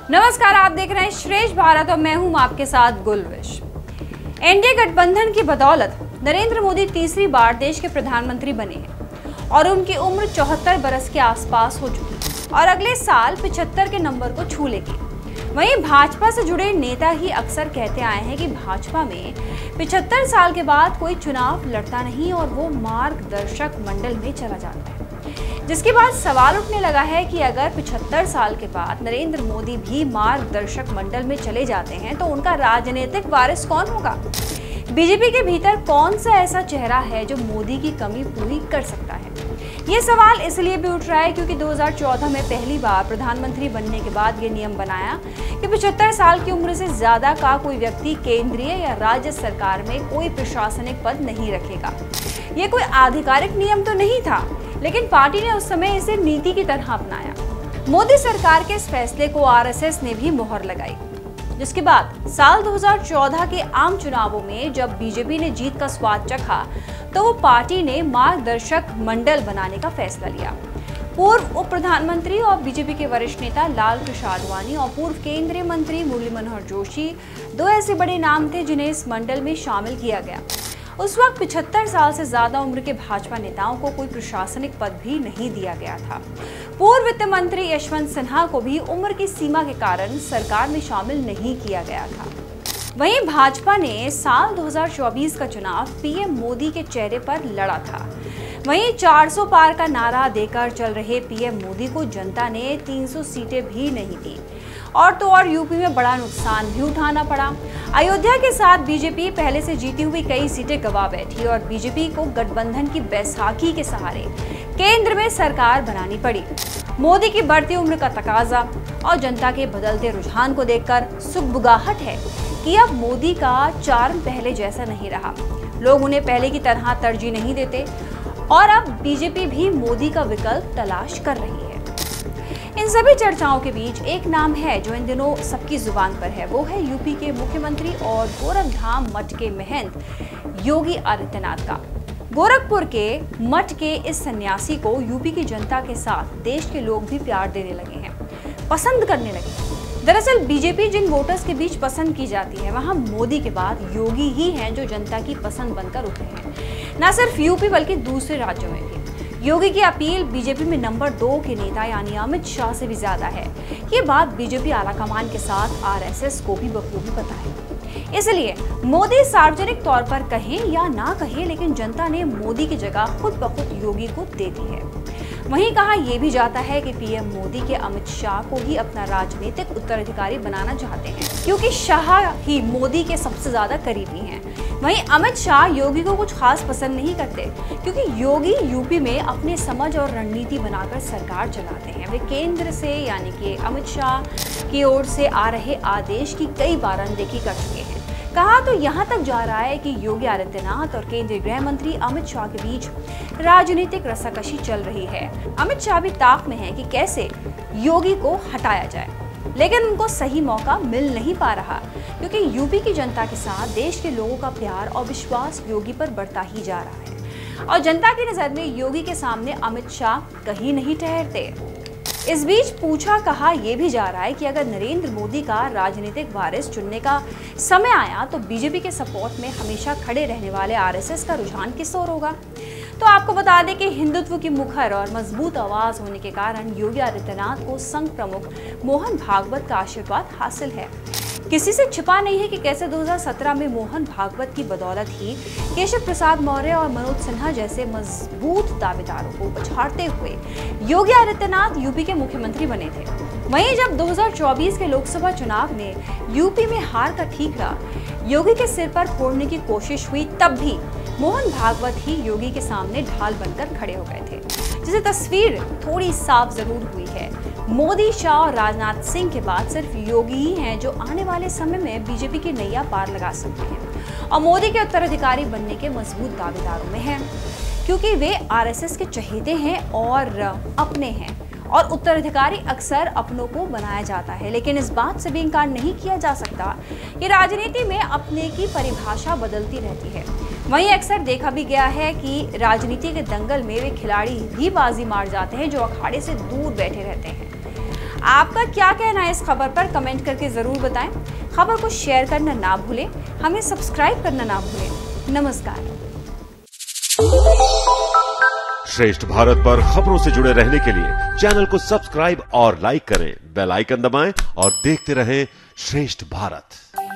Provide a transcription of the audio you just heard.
नमस्कार, आप देख रहे हैं श्रेष्ठ भारत और मैं हूं आपके साथ गुलविश। एनडीए गठबंधन की बदौलत नरेंद्र मोदी तीसरी बार देश के प्रधानमंत्री बने हैं और उनकी उम्र 74 बरस के आसपास हो चुकी है और अगले साल 75 के नंबर को छू लेगी। वहीं भाजपा से जुड़े नेता ही अक्सर कहते आए हैं कि भाजपा में 75 साल के बाद कोई चुनाव लड़ता नहीं और वो मार्गदर्शक मंडल में चला जाता है, जिसके बाद सवाल उठने लगा है कि अगर 75 साल के बाद नरेंद्र मोदी भी मार्गदर्शक मंडल में चले जाते हैं तो उनका राजनीतिक वारिस कौन होगा? बीजेपी के भीतर कौन सा ऐसा चेहरा है जो मोदी की कमी पूरी कर सकता है? ये सवाल इसलिए भी उठ रहा है क्योंकि 2014 में पहली बार प्रधानमंत्री बनने के बाद ये नियम बनाया कि 75 साल की उम्र से ज्यादा का कोई व्यक्ति केंद्रीय या राज्य सरकार में कोई प्रशासनिक पद नहीं रखेगा। ये कोई आधिकारिक नियम तो नहीं था, लेकिन पार्टी ने उस समय इसे नीति की तरह अपनाया। मोदी सरकार के इस फैसले को आरएसएस ने भी मोहर लगाई, जिसके बाद साल 2014 के आम चुनावों में जब बीजेपी ने जीत का स्वाद चखा तो वो पार्टी ने मार्गदर्शक मंडल बनाने का फैसला लिया। पूर्व उप प्रधानमंत्री और बीजेपी के वरिष्ठ नेता लाल कृष्ण आडवाणी और पूर्व केंद्रीय मंत्री मुरली मनोहर जोशी दो ऐसे बड़े नाम थे जिन्हें इस मंडल में शामिल किया गया। उस वक्त 75 साल से ज्यादा उम्र के भाजपा नेताओं को कोई प्रशासनिक पद भी नहीं दिया गया था। पूर्व वित्त मंत्री यशवंत सिन्हा को भी उम्र की सीमा के कारण सरकार में शामिल नहीं किया गया था। वहीं भाजपा ने साल 2024 का चुनाव पीएम मोदी के चेहरे पर लड़ा था। वहीं 400 पार का नारा देकर चल रहे पीएम मोदी को जनता ने 300 सीटें भी नहीं दी और तो और यूपी में बड़ा नुकसान भी उठाना पड़ा। अयोध्या के साथ बीजेपी पहले से जीती हुई कई सीटें गंवा बैठी और बीजेपी को गठबंधन की बैसाखी के सहारे केंद्र में सरकार बनानी पड़ी। मोदी की बढ़ती उम्र का तकाजा और जनता के बदलते रुझान को देखकर सुगबुगाहट है कि अब मोदी का चार्म पहले जैसा नहीं रहा। लोग उन्हें पहले की तरह तरजीह नहीं देते और अब बीजेपी भी मोदी का विकल्प तलाश कर रही है। इन सभी चर्चाओं के बीच एक नाम है जो इन दिनों सबकी जुबान पर है, वो है यूपी के मुख्यमंत्री और गोरखधाम मठ के महंत योगी आदित्यनाथ का। गोरखपुर के मठ के इस सन्यासी को यूपी की जनता के साथ देश के लोग भी प्यार देने लगे हैं, पसंद करने लगे हैं। दरअसल बीजेपी जिन वोटर्स के बीच पसंद की जाती है वहां मोदी के बाद योगी ही हैं जो जनता की पसंद बनकर उठे हैं, न सिर्फ यूपी बल्कि दूसरे राज्यों में भी। योगी की अपील बीजेपी में नंबर 2 के नेता यानी अमित शाह से भी ज्यादा है। ये बात बीजेपी आलाकमान के साथ आरएसएस को भी बखूबी पता है। इसलिए मोदी सार्वजनिक तौर पर कहें या ना कहें, लेकिन जनता ने मोदी की जगह खुद ब खुद योगी को दे दी है। वहीं कहा यह भी जाता है कि पीएम मोदी के अमित शाह को ही अपना राजनीतिक उत्तराधिकारी बनाना चाहते हैं, क्योंकि शाह ही मोदी के सबसे ज्यादा करीबी हैं। वहीं अमित शाह योगी को कुछ खास पसंद नहीं करते, क्योंकि योगी यूपी में अपने समझ और रणनीति बनाकर सरकार चलाते हैं। वे केंद्र से यानी कि अमित शाह की ओर से आ रहे आदेश की कई बार अनदेखी कर चुके हैं। कहा तो यहाँ तक जा रहा है कि योगी आदित्यनाथ और केंद्रीय गृह मंत्री अमित शाह के बीच राजनीतिक रस्साकशी चल रही है। अमित शाह भी ताक में है कि कैसे योगी को हटाया जाए, लेकिन उनको सही मौका मिल नहीं पा रहा, क्योंकि यूपी की जनता के साथ देश के लोगों का प्यार और विश्वास योगी पर बढ़ता ही जा रहा है और जनता की नजर में योगी के सामने अमित शाह कहीं नहीं ठहरते। इस बीच पूछा कहा यह भी जा रहा है कि अगर नरेंद्र मोदी का राजनीतिक वारिस चुनने का समय आया तो बीजेपी के सपोर्ट में हमेशा खड़े रहने वाले आरएसएस का रुझान किस ओर होगा। तो आपको बता दें कि हिंदुत्व की मुखर और मजबूत आवाज होने के कारण योगी आदित्यनाथ को संघ प्रमुख मोहन भागवत का आशीर्वाद हासिल है। किसी से छिपा नहीं है कि कैसे 2017 में मोहन भागवत की बदौलत ही केशव प्रसाद मौर्य और मनोज सिन्हा जैसे मजबूत दावेदारों को पछाड़ते हुए योगी आदित्यनाथ यूपी के मुख्यमंत्री बने थे। वहीं जब 2024 के लोकसभा चुनाव में यूपी में हार का ठीकरा योगी के सिर पर फोड़ने की कोशिश हुई, तब भी मोहन भागवत ही योगी के सामने ढाल बनकर खड़े हो गए थे, जिसे तस्वीर थोड़ी साफ जरूर हुई है। मोदी, शाह और राजनाथ सिंह के बाद सिर्फ योगी ही हैं जो आने वाले समय में बीजेपी की नैया पार लगा सकते हैं और मोदी के उत्तराधिकारी बनने के मजबूत दावेदारों में हैं, क्योंकि वे आरएसएस के चहेते हैं और अपने हैं और उत्तराधिकारी अक्सर अपनों को बनाया जाता है। लेकिन इस बात से भी इनकार नहीं किया जा सकता कि राजनीति में अपने की परिभाषा बदलती रहती है। वहीं अक्सर देखा भी गया है कि राजनीति के दंगल में वे खिलाड़ी भी बाजी मार जाते हैं जो अखाड़े से दूर बैठे रहते हैं। आपका क्या कहना है इस खबर पर कमेंट करके जरूर बताएं। खबर को शेयर करना ना भूलें, हमें सब्सक्राइब करना ना भूलें। नमस्कार। श्रेष्ठ भारत पर खबरों से जुड़े रहने के लिए चैनल को सब्सक्राइब और लाइक करें, बेल आइकन दबाएं और देखते रहें श्रेष्ठ भारत।